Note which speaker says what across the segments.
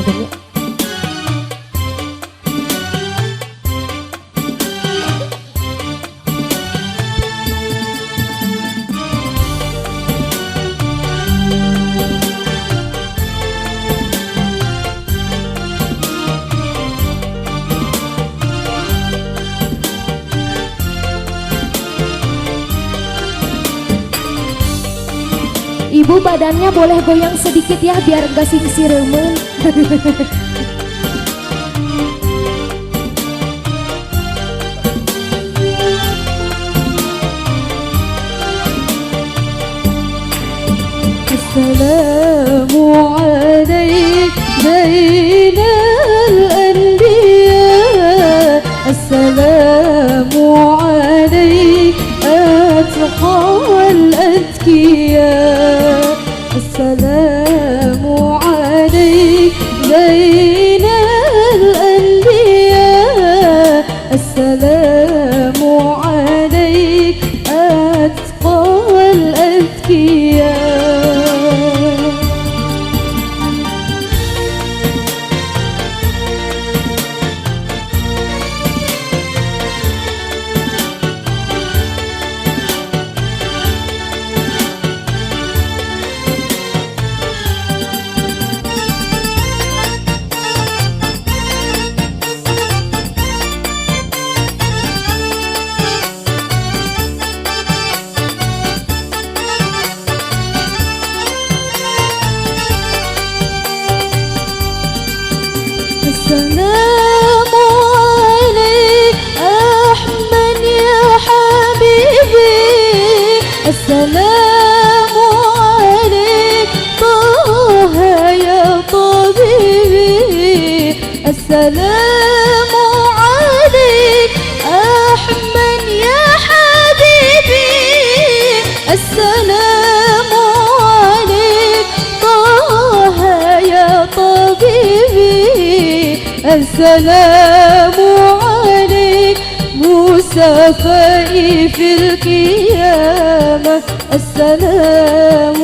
Speaker 1: Mudah-mudahan ya. Ibu badannya boleh goyang sedikit ya biar enggak singsiremen. Assalamu alaik zainal anbiya. Assalamu alaik atqal atqiya. السلام عليك زين الأنبياء. السلام عليك أتقى الأذكياء. السلام عليك أحمد يا حبيبي. السلام عليك طه يا طبيبي. السلام عليك أحمد يا حبيبي. السلام عليك طه يا طبيبي. السلام عليك مسافئي في القيامة. السلام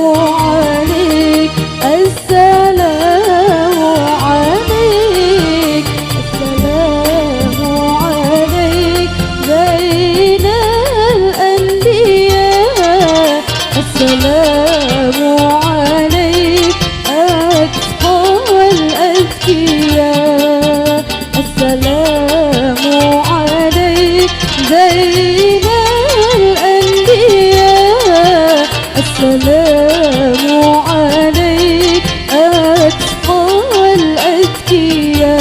Speaker 1: عليك. السلام عليك. السلام عليك زين الأنبياء. السلام عليك أتقى الأذكياء. السلام عليك زين الأنبياء. السلام عليك أتقى الأذكياء.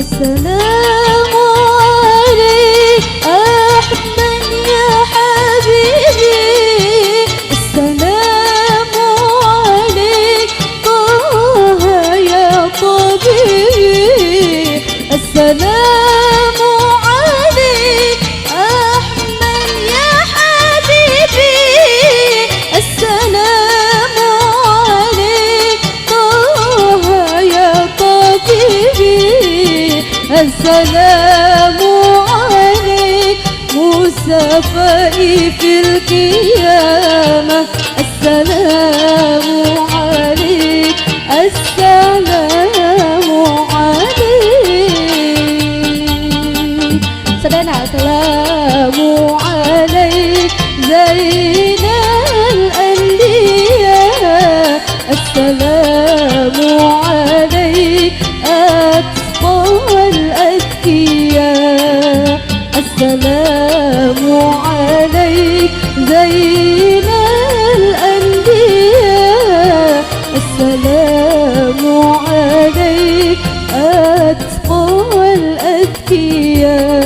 Speaker 1: السلام عليك أحمد يا حبيبي. السلام عليك طه يا طبيبي. السلام عليك أحمد يا حبيبي. السلام عليك طه يا طبيبي. السلام عليك مسافئي في القيامة. السلام عليك. السلام عليك. سلام عليك زين الأنبياء. السلام عليك أتقى الأذكياء. السلام عليك زين الأنبياء. السلام عليك أتقى الأذكياء.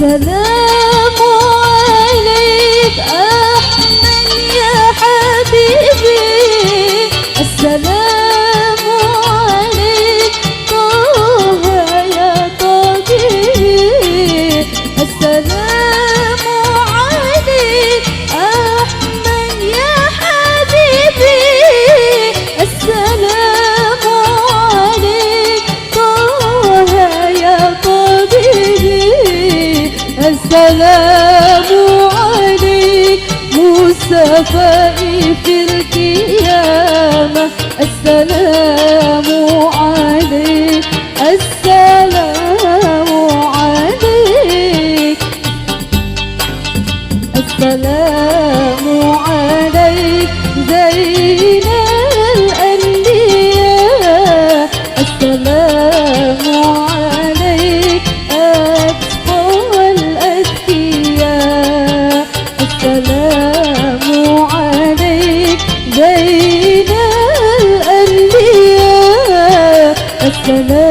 Speaker 1: السلام عليك أحمد يا حبيبي، السلام عليك طه يا طبيبي، السلام عليك أحمد يا حبيبي، السلام عليك طه يا طبيبي، السلام عليك مصطفى في القيامة، السلام عليك، السلام عليك، السلام عليك زين الأنبياء، السلام عليك أتقى الأتقياء، السلام عليك زين الأنبياء، السلام